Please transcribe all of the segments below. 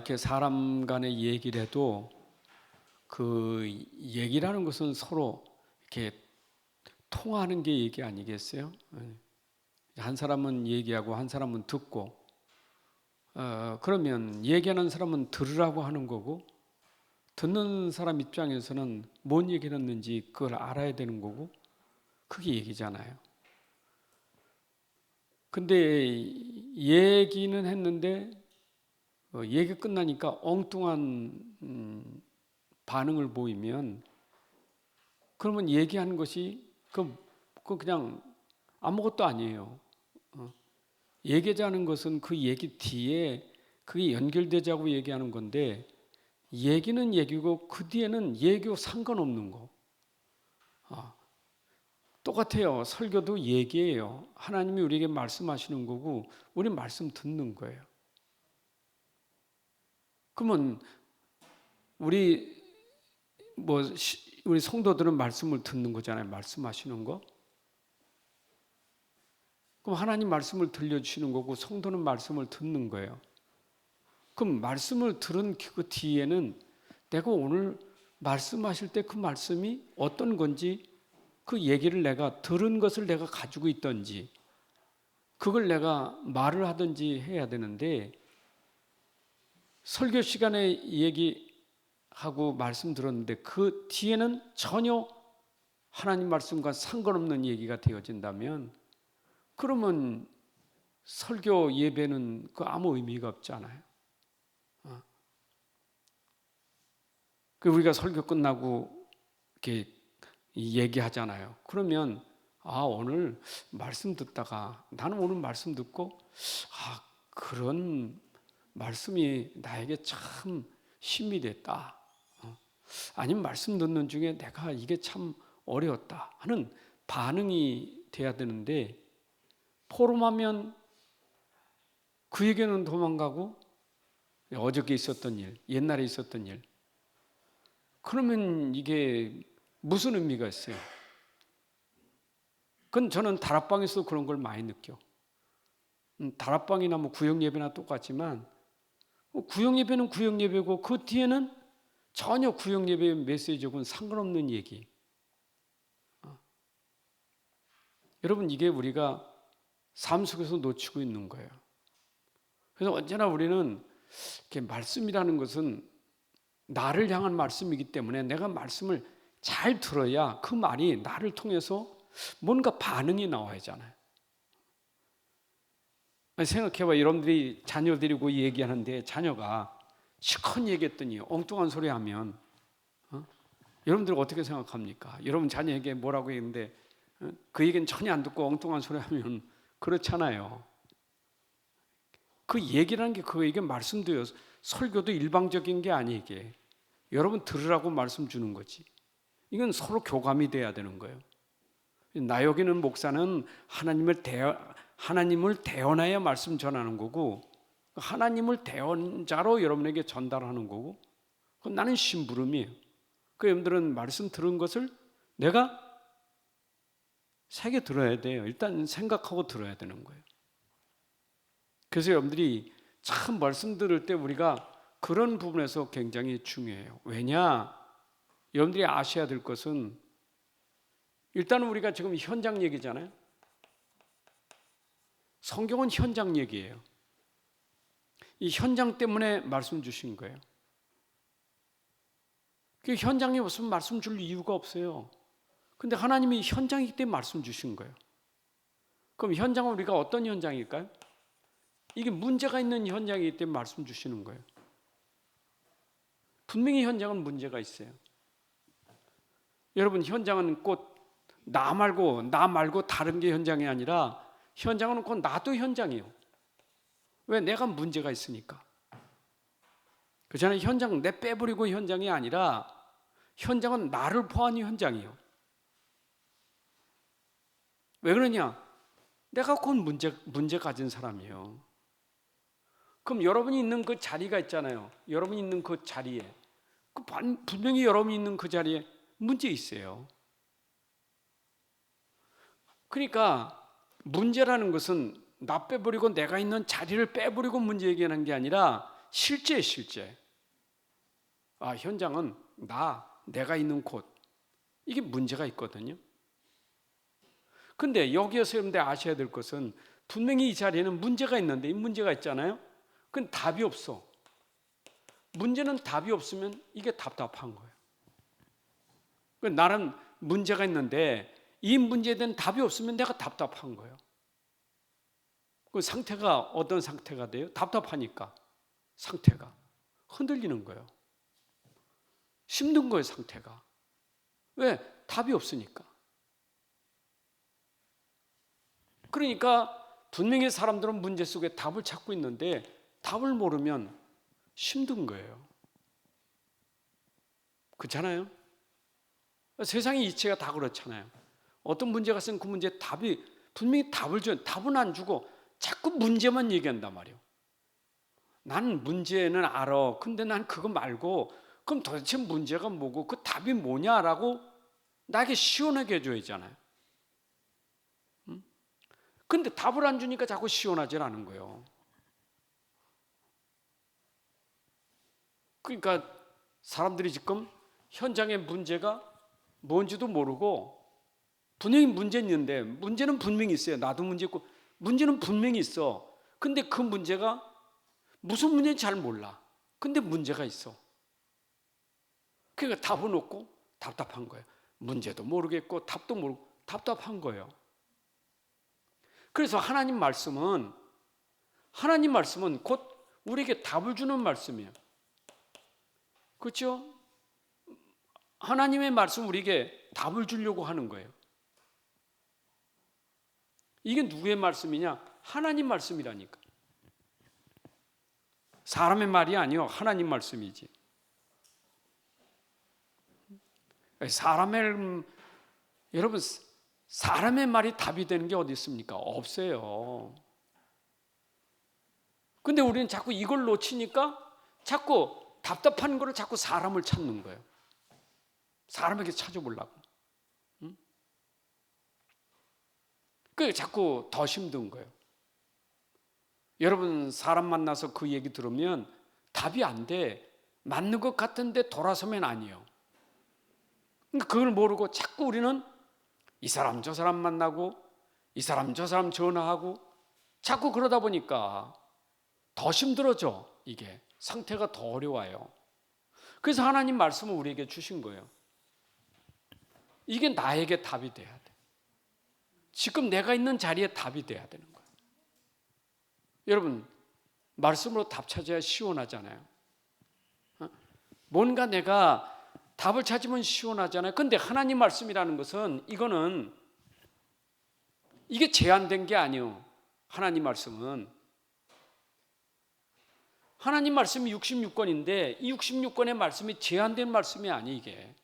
이렇게 사람 간의 얘기를 해도 그 얘기라는 것은 서로 이렇게 통하는 게 얘기 아니겠어요? 한 사람은 얘기하고 한 사람은 듣고, 그러면 얘기하는 사람은 들으라고 하는 거고, 듣는 사람 입장에서는 뭔 얘기를 했는지 그걸 알아야 되는 거고, 그게 얘기잖아요. 근데 얘기는 했는데 얘기 끝나니까 엉뚱한 반응을 보이면, 그러면 얘기한 것이 그냥 아무것도 아니에요. 얘기하자는 것은 그 얘기 뒤에 그게 연결되자고 얘기하는 건데, 얘기는 얘기고 그 뒤에는 얘기와 상관없는 거. 똑같아요. 설교도 얘기예요. 하나님이 우리에게 말씀하시는 거고 우리 말씀 듣는 거예요. 그러면 우리 우리 성도들은 말씀을 듣는 거잖아요. 말씀하시는 거. 그럼 하나님 말씀을 들려주시는 거고 성도는 말씀을 듣는 거예요. 그럼 말씀을 들은 그 뒤에는 내가 오늘 말씀하실 때 그 말씀이 어떤 건지, 그 얘기를 내가 들은 것을 내가 가지고 있던지 그걸 내가 말을 하든지 해야 되는데, 설교 시간에 얘기하고 말씀 들었는데 그 뒤에는 전혀 하나님 말씀과 상관없는 얘기가 되어진다면, 그러면 설교 예배는 아무 의미가 없잖아요. 우리가 설교 끝나고 이렇게 얘기하잖아요. 그러면 오늘 말씀 듣다가 나는 오늘 말씀 듣고 그런 말씀이 나에게 참 힘이 됐다. 아니면 말씀 듣는 중에 내가 이게 참 어려웠다 하는 반응이 돼야 되는데, 포럼하면 그 얘기는 도망가고 어저께 있었던 일, 옛날에 있었던 일, 그러면 이게 무슨 의미가 있어요? 그건 저는 다락방에서 그런 걸 많이 느껴. 다락방이나 구역 예배나 똑같지만 구역 예배는 구역 예배고 그 뒤에는 전혀 구역 예배의 메시지하고는 상관없는 얘기. 여러분, 이게 우리가 삶 속에서 놓치고 있는 거예요. 그래서 언제나 우리는 이렇게 말씀이라는 것은 나를 향한 말씀이기 때문에 내가 말씀을 잘 들어야 그 말이 나를 통해서 뭔가 반응이 나와야 하잖아요. 생각해봐. 여러분들이 자녀 데리고 얘기하는데 자녀가 시큰 얘기했더니 엉뚱한 소리 하면 여러분들 어떻게 생각합니까? 여러분 자녀에게 뭐라고 했는데 그 얘기는 전혀 안 듣고 엉뚱한 소리 하면 그렇잖아요. 그 얘기라는 게 이게 말씀도요. 설교도 일방적인 게 아니, 이게 여러분 들으라고 말씀 주는 거지. 이건 서로 교감이 돼야 되는 거예요. 나 여기는 목사는 하나님을 대언하여 말씀 전하는 거고, 하나님을 대언자로 여러분에게 전달하는 거고, 나는 심부름이에요. 여러분들은 말씀 들은 것을 내가 새겨 들어야 돼요. 일단 생각하고 들어야 되는 거예요. 그래서 여러분들이 참 말씀 들을 때 우리가 그런 부분에서 굉장히 중요해요. 왜냐? 여러분들이 아셔야 될 것은, 일단 우리가 지금 현장 얘기잖아요. 성경은 현장 얘기예요. 이 현장 때문에 말씀 주신 거예요. 그 현장에 없으면 말씀 줄 이유가 없어요. 근데 하나님이 현장이기 때문에 말씀 주신 거예요. 그럼 현장은 우리가 어떤 현장일까요? 이게 문제가 있는 현장이기 때문에 말씀 주시는 거예요. 분명히 현장은 문제가 있어요. 여러분, 현장은 꼭 나 말고 다른 게 현장이 아니라, 현장은 꼭 나도 현장이에요. 왜? 내가 문제가 있으니까. 그렇잖아요. 현장 내 빼버리고 현장이 아니라 현장은 나를 포함한 현장이에요. 왜 그러냐? 내가 곧 문제 가진 사람이에요. 그럼 여러분이 있는 그 자리가 있잖아요. 여러분이 있는 그 자리에, 분명히 여러분이 있는 그 자리에 문제 있어요. 그러니까 문제라는 것은 나 빼버리고 내가 있는 자리를 빼버리고 문제 얘기하는 게 아니라, 실제. 현장은 내가 있는 곳, 이게 문제가 있거든요. 근데 여기에서 여러분들 아셔야 될 것은 분명히 이 자리에는 문제가 있는데, 이 문제가 있잖아요. 그건 답이 없어. 문제는 답이 없으면 이게 답답한 거예요. 나는 문제가 있는데 이 문제에 대한 답이 없으면 내가 답답한 거예요. 그 상태가 어떤 상태가 돼요? 답답하니까 상태가 흔들리는 거예요. 힘든 거예요, 상태가. 왜? 답이 없으니까. 그러니까 분명히 사람들은 문제 속에 답을 찾고 있는데 답을 모르면 힘든 거예요. 그렇잖아요? 세상의 이치가 다 그렇잖아요. 어떤 문제가 있으면 그 문제에 분명히 답을 줘요. 답은 안 주고 자꾸 문제만 얘기한단 말이에요. 난 문제는 알아. 근데 난 그거 말고 그럼 도대체 문제가 뭐고 그 답이 뭐냐라고 나에게 시원하게 해줘야 하잖아요. 근데 답을 안 주니까 자꾸 시원하질 않은 거예요. 그러니까 사람들이 지금 현장의 문제가 뭔지도 모르고 분명히 문제는 있는데 문제는 분명히 있어요. 나도 문제 있고 문제는 분명히 있어. 근데 그 문제가 무슨 문제인지 잘 몰라. 근데 문제가 있어. 그러니까 답은 없고 답답한 거예요. 문제도 모르겠고 답도 모르고 답답한 거예요. 그래서 하나님 말씀은 곧 우리에게 답을 주는 말씀이에요. 그렇죠? 하나님의 말씀 우리에게 답을 주려고 하는 거예요. 이게 누구의 말씀이냐? 하나님 말씀이라니까. 사람의 말이 아니요, 하나님 말씀이지. 여러분, 사람의 말이 답이 되는 게 어디 있습니까? 없어요. 근데 우리는 자꾸 이걸 놓치니까 자꾸 답답한 거를 자꾸 사람을 찾는 거예요. 사람에게 찾아보려고. 그게 자꾸 더 힘든 거예요. 여러분, 사람 만나서 그 얘기 들으면 답이 안 돼. 맞는 것 같은데 돌아서면 아니에요. 그러니까 그걸 모르고 자꾸 우리는 이 사람 저 사람 만나고 이 사람 저 사람 전화하고 자꾸 그러다 보니까 더 힘들어져. 이게 상태가 더 어려워요. 그래서 하나님 말씀을 우리에게 주신 거예요. 이게 나에게 답이 돼야 돼. 지금 내가 있는 자리에 답이 돼야 되는 거예요. 여러분, 말씀으로 답 찾아야 시원하잖아요. 뭔가 내가 답을 찾으면 시원하잖아요. 근데 하나님 말씀이라는 것은 이게 제한된 게 아니에요. 하나님 말씀은 하나님 말씀이 66권인데 이 66권의 말씀이 제한된 말씀이 아니에요.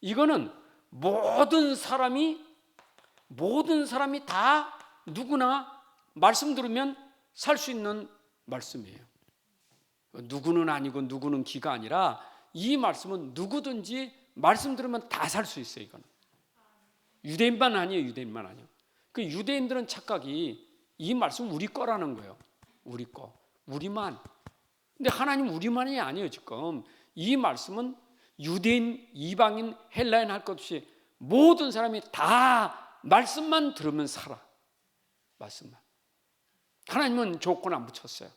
이거는 모든 사람이 다 누구나 말씀 들으면 살 수 있는 말씀이에요. 누구는 아니고 누구는 기가 아니라 이 말씀은 누구든지 말씀 들으면 다 살 수 있어요. 이거는 유대인만 아니에요. 그 유대인들은 착각이 이 말씀 우리 거라는 거예요. 우리 거, 우리만. 근데 하나님 우리만이 아니에요. 지금 이 말씀은 유대인, 이방인, 헬라인 할 것 없이 모든 사람이 다 말씀만 들으면 살아. 말씀만. 하나님은 조건 안 붙였어요.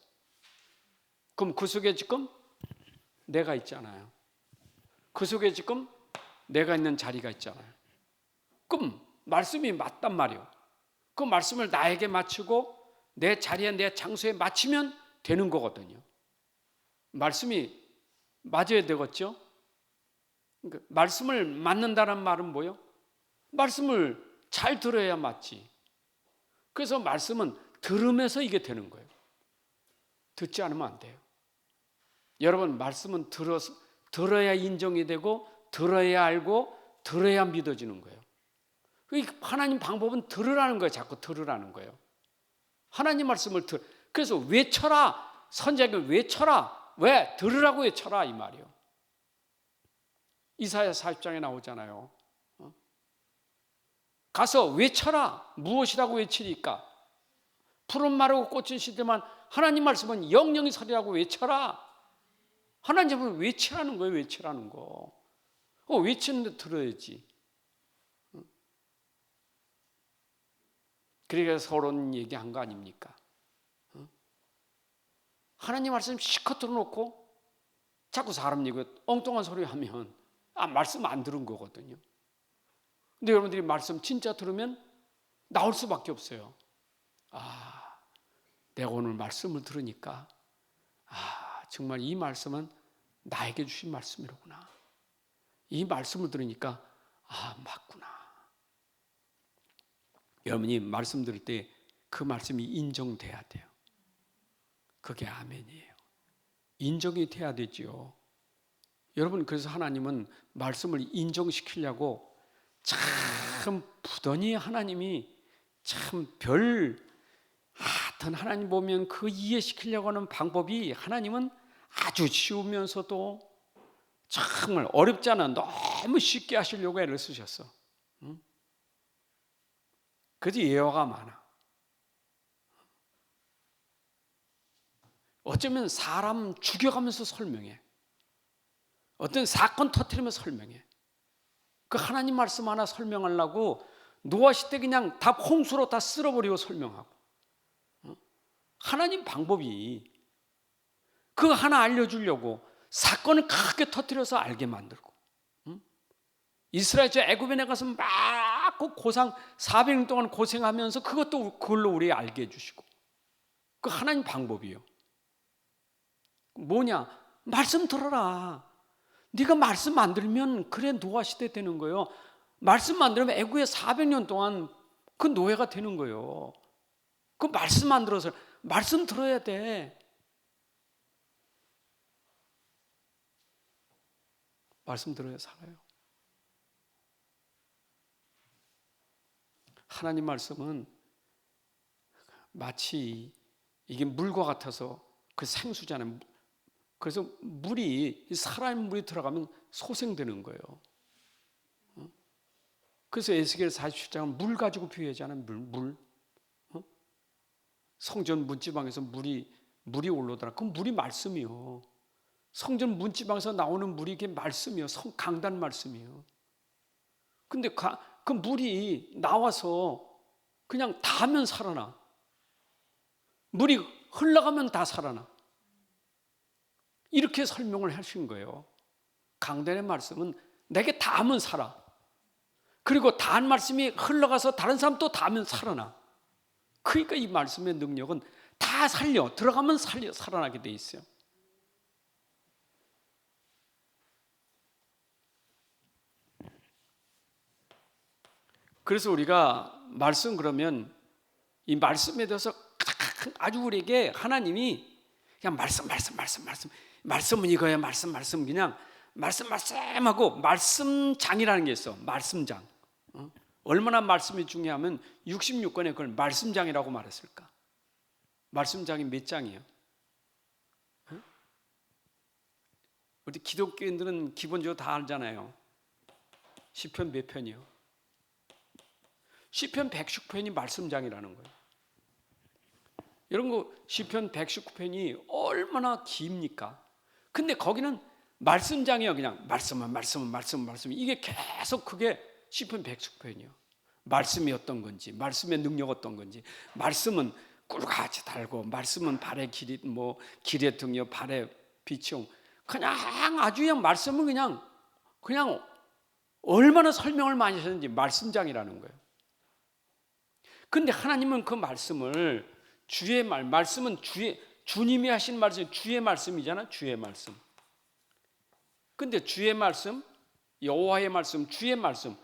그럼 그 속에 지금 내가 있잖아요. 그 속에 지금 내가 있는 자리가 있잖아요. 그럼 말씀이 맞단 말이에요. 그 말씀을 나에게 맞추고 내 자리에 내 장소에 맞추면 되는 거거든요. 말씀이 맞아야 되겠죠? 그러니까 말씀을 맞는다는 말은 뭐예요? 말씀을 잘 들어야 맞지. 그래서 말씀은 들으면서 이게 되는 거예요. 듣지 않으면 안 돼요. 여러분, 말씀은 들어야 인정이 되고 들어야 알고 들어야 믿어지는 거예요. 하나님 방법은 들으라는 거예요. 자꾸 들으라는 거예요. 하나님 말씀을 그래서 외쳐라. 선지자에게 외쳐라. 왜? 들으라고 외쳐라 이 말이에요. 이사야 40장에 나오잖아요. 가서 외쳐라. 무엇이라고 외치리까? 푸른 마르고 꽃은 시들만 하나님 말씀은 영영이 설이라고 외쳐라. 하나님은 외치라는 거예요. 외치라는 거. 외치는데 들어야지. 그러니까 서론 얘기한 거 아닙니까? 하나님 말씀 실컷 들어놓고 자꾸 사람 얘기 엉뚱한 소리 하면 말씀 안 들은 거거든요. 근데 여러분들이 말씀 진짜 들으면 나올 수밖에 없어요. 내가 오늘 말씀을 들으니까 정말 이 말씀은 나에게 주신 말씀이로구나. 이 말씀을 들으니까 맞구나. 여러분이 말씀 들을 때 그 말씀이 인정돼야 돼요. 그게 아멘이에요. 인정이 돼야 되지요. 여러분, 그래서 하나님은 말씀을 인정시키려고 참 부더니 하나님이 참 하여튼 하나님 보면 그 이해시키려고 하는 방법이 하나님은 아주 쉬우면서도 정말 어렵지 않아 너무 쉽게 하시려고 애를 쓰셨어. 그래서 예화가 많아. 어쩌면 사람 죽여가면서 설명해. 어떤 사건 터뜨리면서 설명해. 그 하나님 말씀 하나 설명하려고 노아 시대 그냥 다 홍수로 다 쓸어버리고 설명하고. 하나님 방법이 그거 하나 알려주려고 사건을 크게 터뜨려서 알게 만들고. 이스라엘 저 애굽에 나가서 막 그 고상 400년 동안 고생하면서 그걸로 우리 알게 해주시고. 그 하나님 방법이에요. 뭐냐? 말씀 들어라. 네가 말씀 안 들으면 그래 노아 시대 되는 거예요. 말씀 안 들으면 애굽에 400년 동안 그 노예가 되는 거예요. 그 말씀 안 들어서 말씀 들어야 돼. 말씀 들어야 살아요. 하나님 말씀은 마치 이게 물과 같아서 그 생수잖아요. 그래서 살아있는 물이 들어가면 소생되는 거예요. 그래서 에스겔 47장은 물 가지고 비유하잖아요. 물. 성전 문지방에서 물이 올라오더라. 그 물이 말씀이요. 성전 문지방에서 나오는 물이 이게 말씀이요. 강단 말씀이요. 근데 그 물이 나와서 그냥 닿으면 살아나. 물이 흘러가면 다 살아나. 이렇게 설명을 하신 거예요. 강단의 말씀은 내게 닿으면 살아. 그리고 닿은 말씀이 흘러가서 다른 사람 또 닿으면 살아나. 그러니까 이 말씀의 능력은 다 들어가면 살아나게 돼 있어요. 그래서 우리가 말씀 그러면 이 말씀에 대해서 아주 우리에게 하나님이 그냥 말씀은 이거야. 말씀 그냥 말씀하고 말씀장이라는 게 있어. 말씀장. 얼마나 말씀이 중요하면 66권에 그걸 말씀장이라고 말했을까? 말씀장이 몇 장이에요? 우리 기독교인들은 기본적으로 다 알잖아요. 시편 몇 편이요? 시편 119편이 말씀장이라는 거예요. 이런 시편 119편이 얼마나 깁니까? 근데 거기는 말씀장이에요. 그냥 말씀. 이게 계속 그게 시편 119편이에요. 말씀이 어떤 건지, 말씀의 능력 어떤 건지, 말씀은 꿀같이 달고, 말씀은 발의 길의 등이요, 발의 빛이요. 그냥 아주 그냥 말씀은 그냥 얼마나 설명을 많이 하셨는지 말씀장이라는 거예요. 근데 하나님은 그 말씀을 말씀은 주님이 하신 말씀, 주의 말씀이잖아, 주의 말씀. 근데 주의 말씀, 여호와의 말씀, 주의 말씀.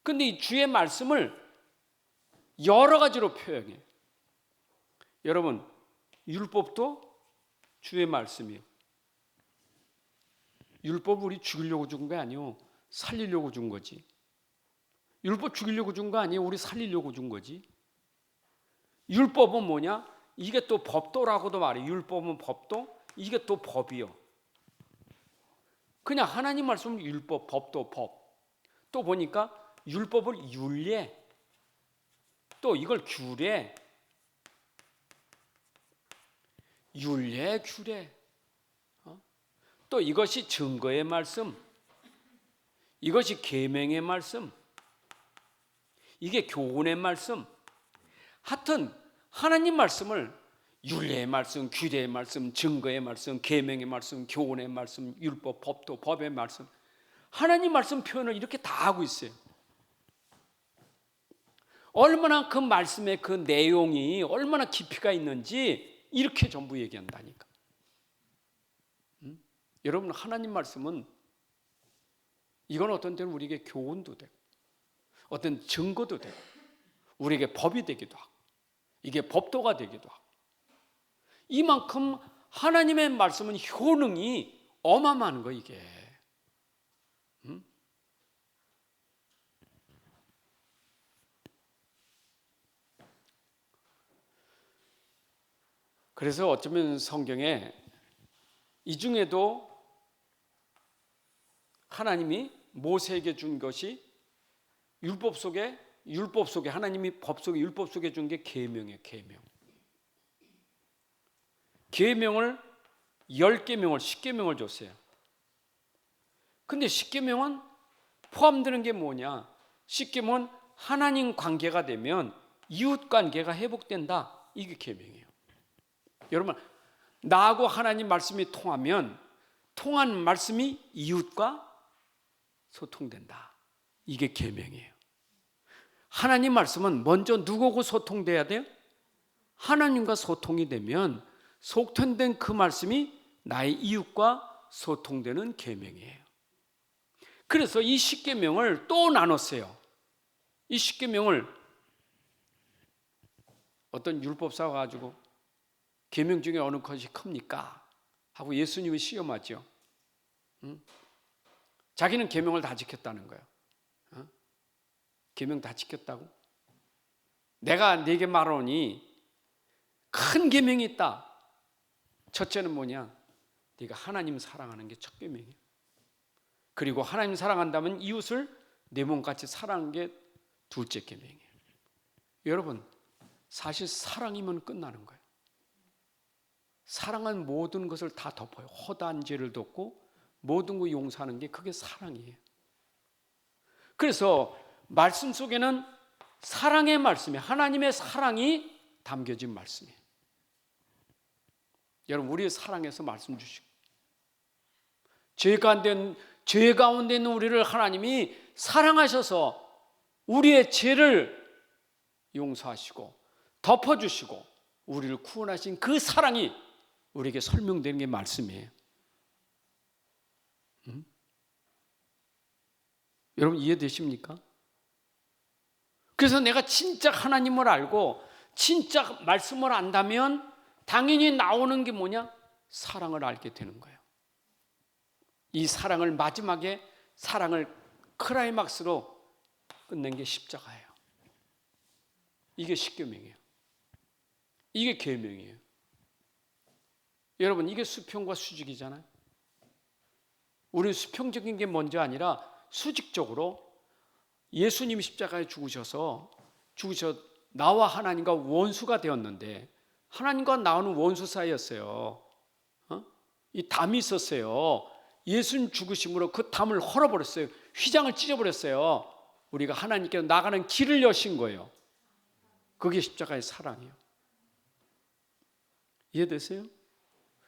근데 이 주의 말씀을 여러 가지로 표현해요. 여러분, 율법도 주의 말씀이에요. 율법 우리 죽이려고 준 거 아니에요. 살리려고 준 거지. 율법 죽이려고 준 거 아니에요. 우리 살리려고 준 거지. 율법은 뭐냐? 이게 또 법도라고도 말해요. 율법은 법도, 이게 또 법이요. 그냥 하나님 말씀은 율법, 법도, 법. 또 보니까 율법을 윤례, 또 이걸 규례. 율례, 규례, 또 이것이 증거의 말씀, 이것이 계명의 말씀, 이게 교훈의 말씀. 하여튼 하나님 말씀을 율례의 말씀, 규례의 말씀, 증거의 말씀, 계명의 말씀, 교훈의 말씀, 율법, 법도, 법의 말씀, 하나님 말씀 표현을 이렇게 다 하고 있어요. 얼마나 그 말씀의 그 내용이 얼마나 깊이가 있는지 이렇게 전부 얘기한다니까. 여러분, 하나님 말씀은 이건 어떤 때는 우리에게 교훈도 되고 어떤 증거도 되고 우리에게 법이 되기도 하고 이게 법도가 되기도 하고, 이만큼 하나님의 말씀은 효능이 어마어마한 거 이게. 그래서 어쩌면 성경에 이 중에도 하나님이 모세에게 준 것이 율법 속에 하나님이 법 속에 율법 속에 준 게 계명이에요. 계명을 10계명을 10계명을 줬어요. 근데 10계명은 포함되는 게 뭐냐? 10계명은 하나님 관계가 되면 이웃 관계가 회복된다. 이게 계명이에요. 여러분, 나하고 하나님 말씀이 통하면 통한 말씀이 이웃과 소통된다. 이게 계명이에요. 하나님 말씀은 먼저 누구하고 소통돼야 돼요? 하나님과 소통이 되면 소통된 그 말씀이 나의 이웃과 소통되는 계명이에요. 그래서 이 10계명을 또 나눴어요. 이 10계명을 어떤 율법사가 가지고 계명 중에 어느 것이 큽니까? 하고 예수님이 시험하죠. 자기는 계명을 다 지켰다는 거예요. 계명 다 지켰다고? 내가 네게 말하노니 큰 계명이 있다. 첫째는 뭐냐? 네가 하나님 사랑하는 게 첫 계명이에요. 그리고 하나님 사랑한다면 이웃을 내 몸같이 사랑하는 게 둘째 계명이에요. 여러분, 사실 사랑이면 끝나는 거예요. 사랑은 모든 것을 다 덮어요. 허다한 죄를 덮고 모든 거 용서하는 게 그게 사랑이에요. 그래서 말씀 속에는 사랑의 말씀이, 하나님의 사랑이 담겨진 말씀이에요. 여러분, 우리의 사랑에서 말씀 주시고 죄 가운데 있는 우리를 하나님이 사랑하셔서 우리의 죄를 용서하시고 덮어주시고 우리를 구원하신 그 사랑이 우리에게 설명되는 게 말씀이에요. 여러분, 이해되십니까? 그래서 내가 진짜 하나님을 알고 진짜 말씀을 안다면 당연히 나오는 게 뭐냐? 사랑을 알게 되는 거예요. 이 사랑을 마지막에 사랑을 클라이막스로 끝낸 게 십자가예요. 이게 십계명이에요. 이게 계명이에요. 여러분, 이게 수평과 수직이잖아요. 우리는 수평적인 게 먼저 아니라 수직적으로 예수님이 십자가에 죽으셔 나와 하나님과 원수가 되었는데 하나님과 나오는 원수 사이였어요. 이 담이 있었어요. 예수님 죽으심으로 그 담을 헐어버렸어요. 휘장을 찢어버렸어요. 우리가 하나님께 나가는 길을 여신 거예요. 그게 십자가의 사랑이에요. 이해되세요?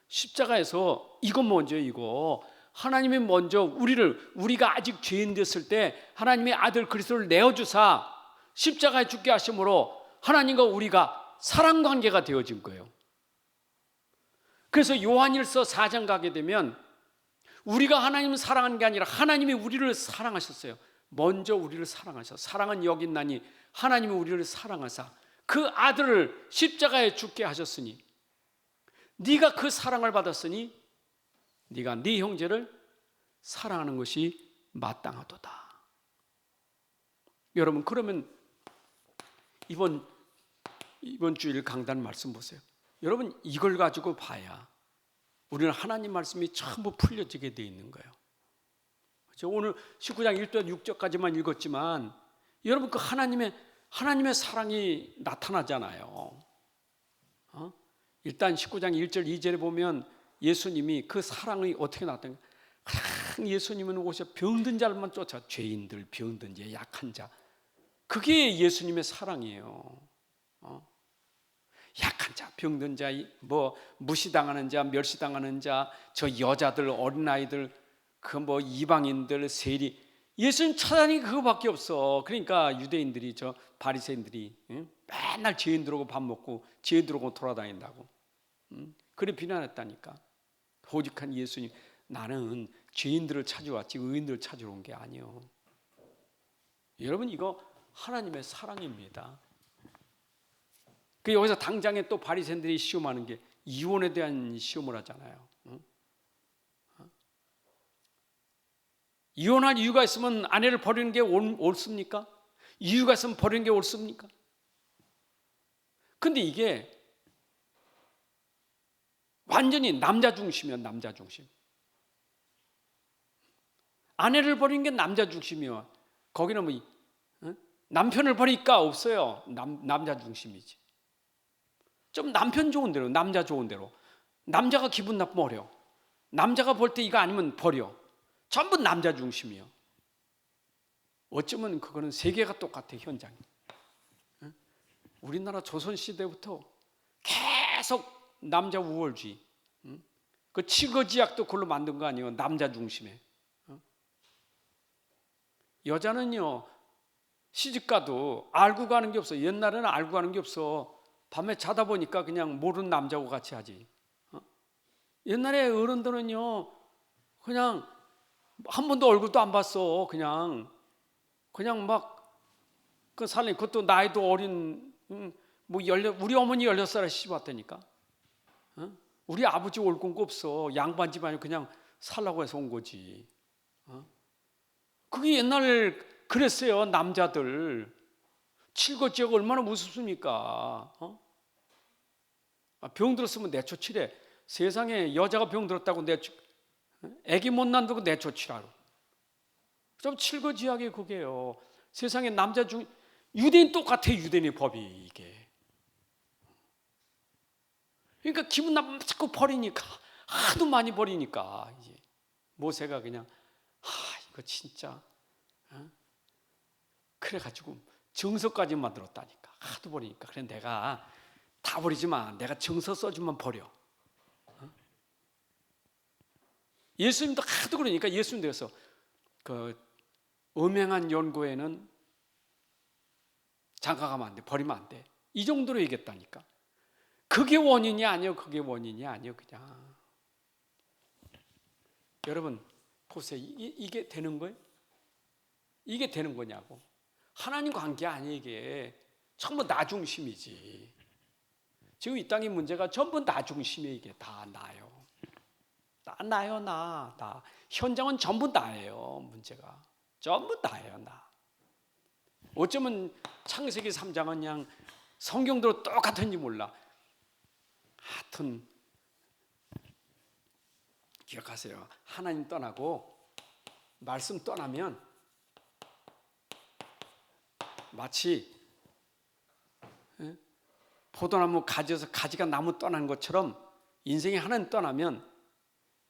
십자가에서 이거 먼저 이거 하나님이 먼저 우리가 아직 죄인 됐을 때 하나님의 아들 그리스도를 내어주사 십자가에 죽게 하심으로 하나님과 우리가 사랑 관계가 되어진 거예요. 그래서 요한일서 4장 가게 되면 우리가 하나님을 사랑한 게 아니라 하나님이 우리를 사랑하셨어요. 먼저 우리를 사랑하셔. 사랑은 여기 있나니 하나님이 우리를 사랑하사 그 아들을 십자가에 죽게 하셨으니 네가 그 사랑을 받았으니 네가 네 형제를 사랑하는 것이 마땅하도다. 여러분, 그러면 이번 주일 강단 말씀 보세요. 여러분, 이걸 가지고 봐야 우리는 하나님 말씀이 전부 풀려지게 되어 있는 거예요. 오늘 19장 1절 6절까지만 읽었지만 여러분, 그 하나님의 사랑이 나타나잖아요. 일단 19장 1절 2절에 보면 예수님이 그 사랑이 어떻게 나왔던가. 예수님은 오셔 병든 자만 쫓아, 죄인들, 병든 자, 약한 자. 그게 예수님의 사랑이에요. 약한 자, 병든 자, 뭐 무시당하는 자, 멸시당하는 자, 저 여자들, 어린아이들, 그 뭐 이방인들, 세리. 예수님 찾아다니는 게 그거밖에 없어. 그러니까 유대인들이, 저 바리새인들이 맨날 죄인들하고 밥 먹고 죄인들하고 돌아다닌다고. 그래 비난했다니까. 오직한 예수님, 나는 죄인들을 찾아왔지 의인들을 찾으러 온 게 아니요. 여러분, 이거 하나님의 사랑입니다. 그 여기서 당장에 또 바리새인들이 시험하는 게 이혼에 대한 시험을 하잖아요. 이혼할 이유가 있으면 아내를 버리는 게 옳습니까? 이유가 있으면 버리는 게 옳습니까? 근데 이게 완전히 남자 중심이야, 남자 중심. 아내를 버리는 게 남자 중심이야. 거기는 뭐 남편을 버릴까? 없어요. 남자 중심이지. 좀 남편 좋은 대로, 남자 좋은 대로. 남자가 기분 나쁘면 버려. 남자가 볼 때 이거 아니면 버려. 전부 남자 중심이요. 어쩌면 그거는 세계가 똑같아, 현장이. 우리나라 조선시대부터 계속 남자 우월주의. 그 치거지약도 그걸로 만든 거 아니에요. 남자 중심에. 여자는요, 시집가도 알고 가는 게 없어. 옛날에는 알고 가는 게 없어. 밤에 자다 보니까 그냥 모르는 남자하고 같이 하지. 옛날에 어른들은요, 그냥 한 번도 얼굴도 안 봤어. 그냥 막 그 살림, 그것도 나이도 어린, 뭐 우리 어머니 16살에 시집 왔다니까. 우리 아버지 올 건 없어. 양반 집안이 그냥 살라고 해서 온 거지. 그게 옛날 그랬어요. 남자들 칠거지가 얼마나 무섭습니까? 병 들었으면 내쫓으래. 세상에 여자가 병 들었다고 애기 못 낳는다고 내쫓으라고. 좀 칠거지하게 그게요. 세상에 남자 중 유대인 똑같아. 유대인의 법이 이게. 그러니까 기분 나쁘면 자꾸 버리니까, 하도 많이 버리니까 이제 모세가 그냥 이거 진짜 그래가지고 정서까지 만들었다니까. 하도 버리니까. 그래, 내가 다 버리지 마. 내가 정서 써주면 버려. 예수님도 하도 그러니까 예수님 되어서 그 음행한 연고에는 장가가면 안 돼. 버리면 안 돼. 이 정도로 얘기했다니까. 그게 원인이 아니요. 그게 원인이 아니요. 그냥. 여러분 보세요. 이게 되는 거예요? 이게 되는 거냐고. 하나님 관계 아니에요. 이게 전부 나 중심이지. 지금 이 땅의 문제가 전부 나 중심이에요. 이게 다 나요. 나요. 나. 현장은 전부 나예요. 문제가 전부 나예요. 나. 어쩌면 창세기 3장은 그냥 성경대로 똑같은지 몰라. 하여튼 기억하세요. 하나님 떠나고 말씀 떠나면 마치 포도나무 가지에서 가지가 나무 떠난 것처럼 인생이 하나님 떠나면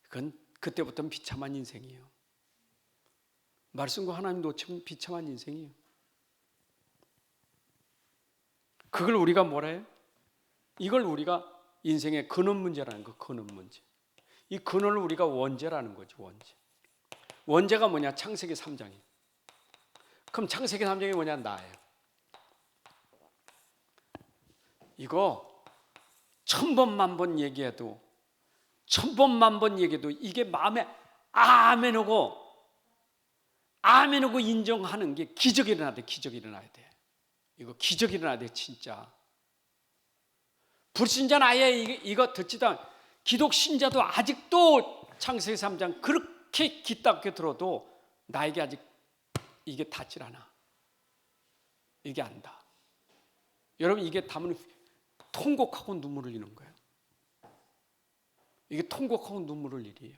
그건 그때부터는 비참한 인생이에요. 말씀과 하나님 놓치면 비참한 인생이에요. 그걸 우리가 뭐라 해요? 이걸 우리가 인생의 근원 문제라는 거, 근원 문제. 이 근원을 우리가 원죄라는 거죠, 원죄. 원죄가 뭐냐? 창세기 3장이. 그럼 창세기 3장이 뭐냐? 나예요. 이거 1000번, 1000번 얘기해도, 1000번, 1000번 얘기해도 이게 마음에 아멘하고 인정하는 게 기적이 일어나야 돼. 기적이 일어나야 돼. 이거 기적이 일어나야 돼, 진짜. 불신자는 아예 이거 듣지도 않아. 기독 신자도 아직도 창세기 3장 그렇게 기답게 들어도 나에게 아직 이게 닿질 않아. 이게 안 닿아. 여러분, 이게 닿으면 통곡하고 눈물 흘리는 거예요. 이게 통곡하고 눈물 흘릴 일이에요.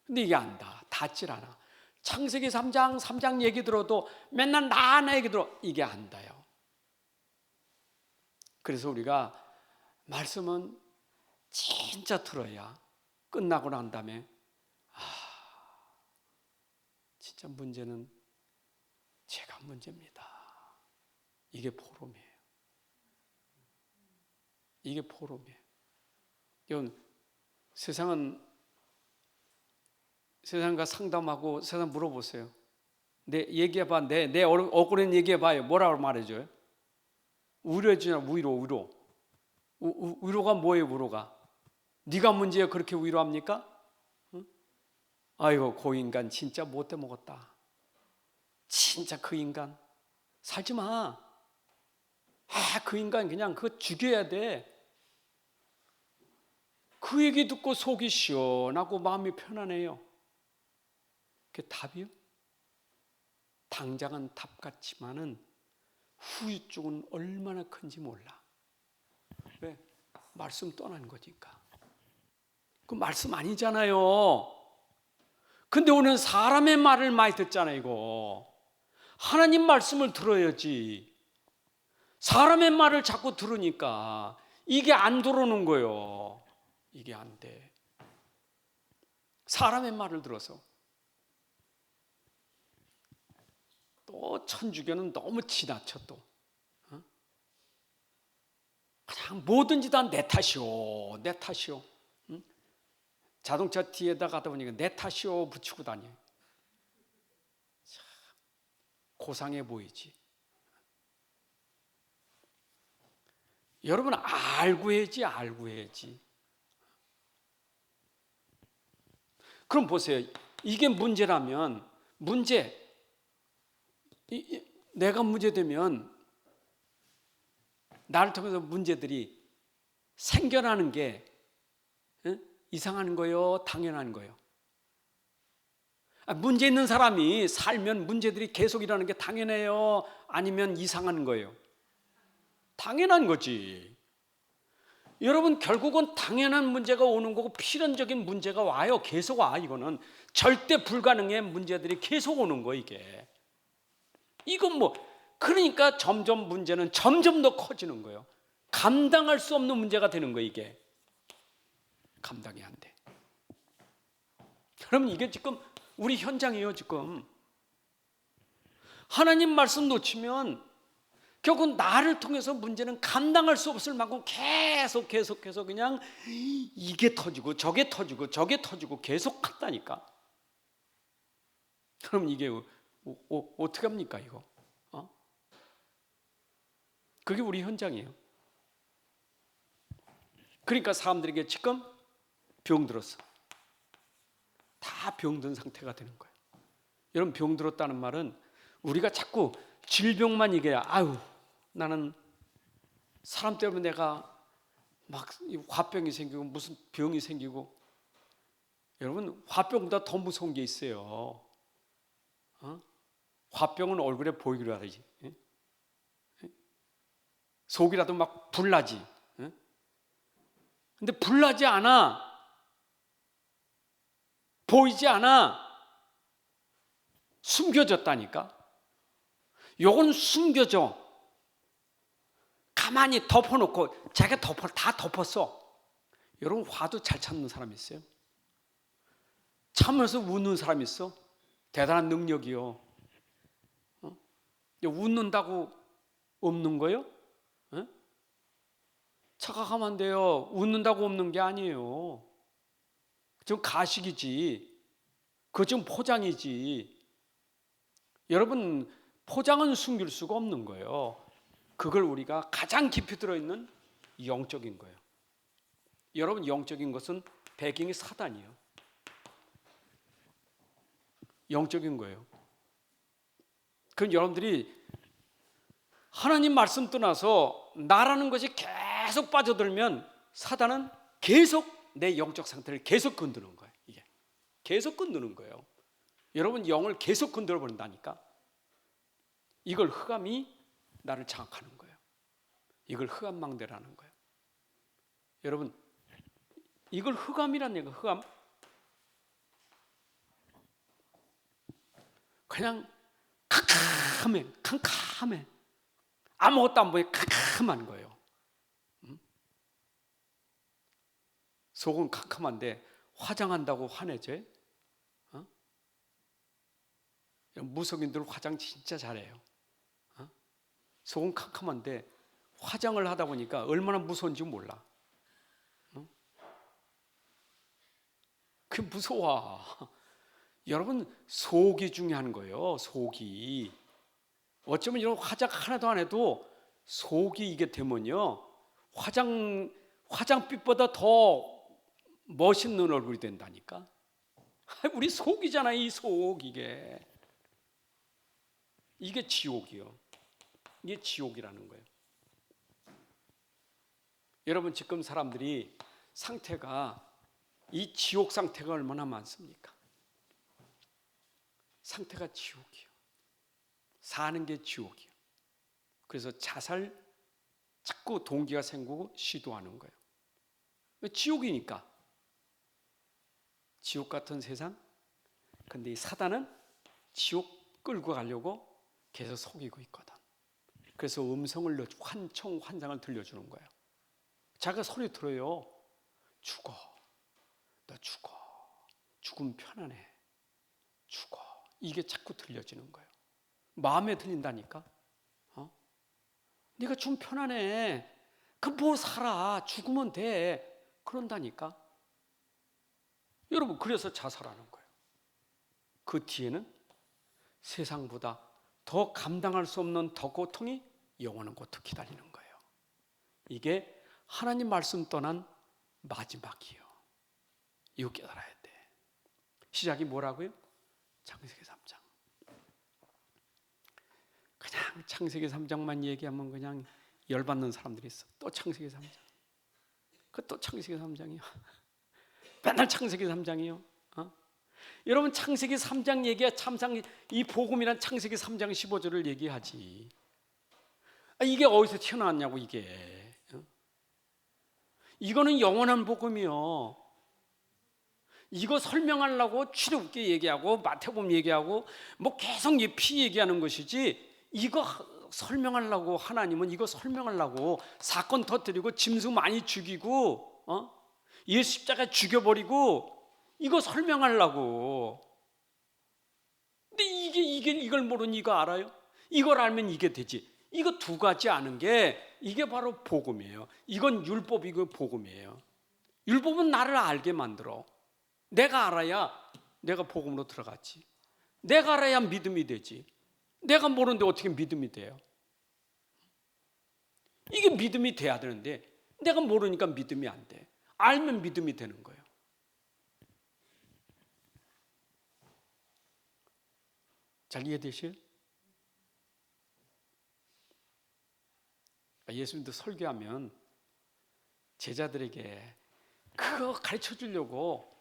근데 이게 안 닿아. 닿질 않아. 창세기 3장 얘기 들어도 맨날 나 얘기 들어. 이게 안 닿아요. 그래서 우리가 말씀은 진짜 들어야 끝나고 난 다음에 진짜 문제는 제가 문제입니다. 이게 포럼이에요. 이게 포럼이에요. 이건 세상과 상담하고 세상 물어보세요. 얘기해봐. 내 억울한 얘기해봐요. 뭐라고 말해줘요? 위로해주냐? 위로. 위로가 뭐예요? 위로가 네가 문제야. 그렇게 위로합니까? 응? 아이고 그 인간 진짜 못돼 먹었다. 진짜 그 인간 살지 마. 그 인간 그냥 그거 죽여야 돼. 그 얘기 듣고 속이 시원하고 마음이 편안해요. 그게 답이요? 당장은 답 같지만은 후유증은 얼마나 큰지 몰라. 왜? 말씀 떠난 거니까. 그 말씀 아니잖아요. 근데 오늘 사람의 말을 많이 듣잖아요. 이거 하나님 말씀을 들어야지. 사람의 말을 자꾸 들으니까 이게 안 들어오는 거예요. 이게 안 돼. 사람의 말을 들어서. 또 천주교는 너무 지나쳐 또. 그냥 뭐든지 다 내 탓이오. 내 탓이오. 응? 자동차 뒤에다 가다 보니까 내 탓이오 붙이고 다녀. 참 고상해 보이지. 여러분 알고 해야지. 그럼 보세요. 이게 문제라면 내가 문제되면 나를 통해서 문제들이 생겨나는 게 이상한 거요? 당연한 거요? 문제 있는 사람이 살면 문제들이 계속 일어나는 게 당연해요? 아니면 이상한 거예요? 당연한 거지. 여러분 결국은 당연한 문제가 오는 거고 필연적인 문제가 와요. 계속 와. 이거는 절대 불가능의 문제들이 계속 오는 거 이게. 이건 그러니까 점점 문제는 점점 더 커지는 거예요. 감당할 수 없는 문제가 되는 거예요. 이게 감당이 안 돼. 여러분 이게 지금 우리 현장이에요. 지금 하나님 말씀 놓치면 결국 나를 통해서 문제는 감당할 수 없을 만큼 계속 그냥 이게 터지고 저게 터지고 계속 갔다니까. 그럼 이게 어떻게 합니까 이거? 그게 우리 현장이에요. 그러니까 사람들에게 지금 병들었어. 다 병든 상태가 되는 거예요. 여러분 병들었다는 말은 우리가 자꾸 질병만 얘기해야 나는 사람 때문에 내가 막 화병이 생기고 무슨 병이 생기고. 여러분 화병보다 더 무서운 게 있어요. 화병은 얼굴에 보이기로 하지. 속이라도 막 불나지. 근데 불나지 않아. 보이지 않아. 숨겨졌다니까. 요건 숨겨져. 가만히 덮어놓고 자기가 다 덮었어. 여러분 화도 잘 참는 사람 있어요? 참으면서 웃는 사람 있어? 대단한 능력이요. 웃는다고 없는 거요? 착각하면 안 돼요. 웃는다고 없는 게 아니에요. 좀 가식이지. 그거 좀 포장이지. 여러분 포장은 숨길 수가 없는 거예요. 그걸 우리가 가장 깊이 들어있는 영적인 거예요. 여러분 영적인 것은 배경이 사단이에요. 영적인 거예요. 그럼 여러분들이 하나님 말씀 떠나서 나라는 것이 계속 빠져들면 사단은 계속 내 영적 상태를 계속 건드는 거예요. 이게 계속 건드는 거예요. 여러분 영을 계속 건드려 버린다니까. 이걸 흑암이 나를 장악하는 거예요. 이걸 흑암망대라는 거예요. 여러분 이걸 흑암이라는 얘기예요. 흑암. 그냥 캄캄해. 아무것도 안 보여. 캄캄한 거예요. 속은 캄캄한데 화장한다고 환해져요? 어? 무속인들 화장 진짜 잘해요. 어? 속은 캄캄한데 화장을 하다 보니까 얼마나 무서운지 몰라. 어? 그게 무서워. 여러분, 속이 중요한 거예요. 속이. 어쩌면 이런 화장 하나도 안 해도 속이 이게 되면요, 화장빛보다 더 멋있는 얼굴이 된다니까. 우리 속이잖아. 이 속, 이게 지옥이요. 이게 지옥이라는 거예요. 여러분, 지금 사람들이 상태가, 이 지옥 상태가 얼마나 많습니까? 상태가 지옥이요. 사는 게 지옥이요. 그래서 자살 자꾸 동기가 생기고 시도하는 거예요. 지옥이니까. 지옥 같은 세상. 근데 이 사단은 지옥 끌고 가려고 계속 속이고 있거든. 그래서 음성을 환청환상을 들려주는 거예요. 자기가 소리 들어요. 죽어. 너 죽어. 죽으면 편안해. 죽어. 이게 자꾸 들려지는 거예요. 마음에 들린다니까. 네가 좀 편안해. 그 뭐 살아. 죽으면 돼. 그런다니까. 여러분, 그래서 자살하는 거예요. 그 뒤에는 세상보다 더 감당할 수 없는 더 고통이 영원한 고통 기다리는 거예요. 이게 하나님 말씀 떠난 마지막이에요. 이거 깨달아야 돼. 시작이 뭐라고요? 창세기 3장. 그냥 창세기 3장만 얘기하면 그냥 열받는 사람들이 있어. 또 창세기 3장. 또 창세기 3장이요. 맨날 창세기 3장이요. 여러분, 창세기 3장 얘기야. 참상 이 복음이란 창세기 3장 15절을 얘기하지. 이게 어디서 튀어나왔냐고 이게. 이거는 영원한 복음이요. 이거 설명하려고 출애굽기 얘기하고 마태복음 얘기하고 뭐 계속 피 얘기하는 것이지, 이거 설명하려고 하나님은 이거 설명하려고 사건 터뜨리고 짐승 많이 죽이고 예수 십자가에 죽여버리고 이거 설명하려고. 근데 이걸 모르니 이거 알아요? 이걸 알면 이게 되지. 이거 두 가지 아는 게 이게 바로 복음이에요. 이건 율법이고 복음이에요. 율법은 나를 알게 만들어. 내가 알아야 내가 복음으로 들어갔지. 내가 알아야 믿음이 되지. 내가 모르는데 어떻게 믿음이 돼요? 이게 믿음이 돼야 되는데 내가 모르니까 믿음이 안 돼. 알면 믿음이 되는 거예요. 잘 이해되시요? 예수님도 설교하면 제자들에게 그거 가르쳐 주려고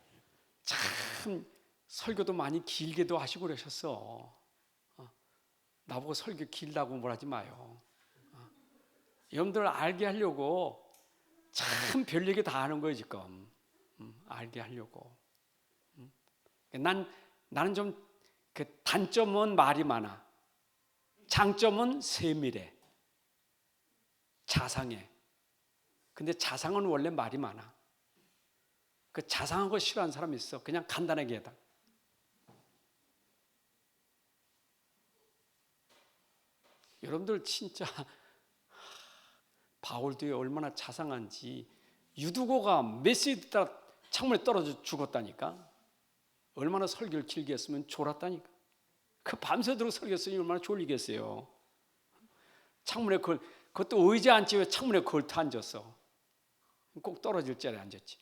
참 설교도 많이 길게도 하시고 그러셨어. 나보고 설교 길다고 뭘 하지 마요. 여러분들 알게 하려고 참 별 얘기 다 하는 거예요 지금. 알게 하려고. 나는 좀 그 단점은 말이 많아. 장점은 세밀해. 자상해. 근데 자상은 원래 말이 많아. 그 자상한 거 싫어하는 사람이 있어. 그냥 간단하게 해다. 여러분들 진짜 바울도 얼마나 자상한지. 유두고가 메시지 듣다 창문에 떨어져 죽었다니까. 얼마나 설교를 길게 했으면 졸았다니까. 그 밤새도록 설교했으니 얼마나 졸리겠어요. 창문에 그것도 의자 앉지 왜 창문에 걸터 앉았어. 꼭 떨어질 자리에 앉았지.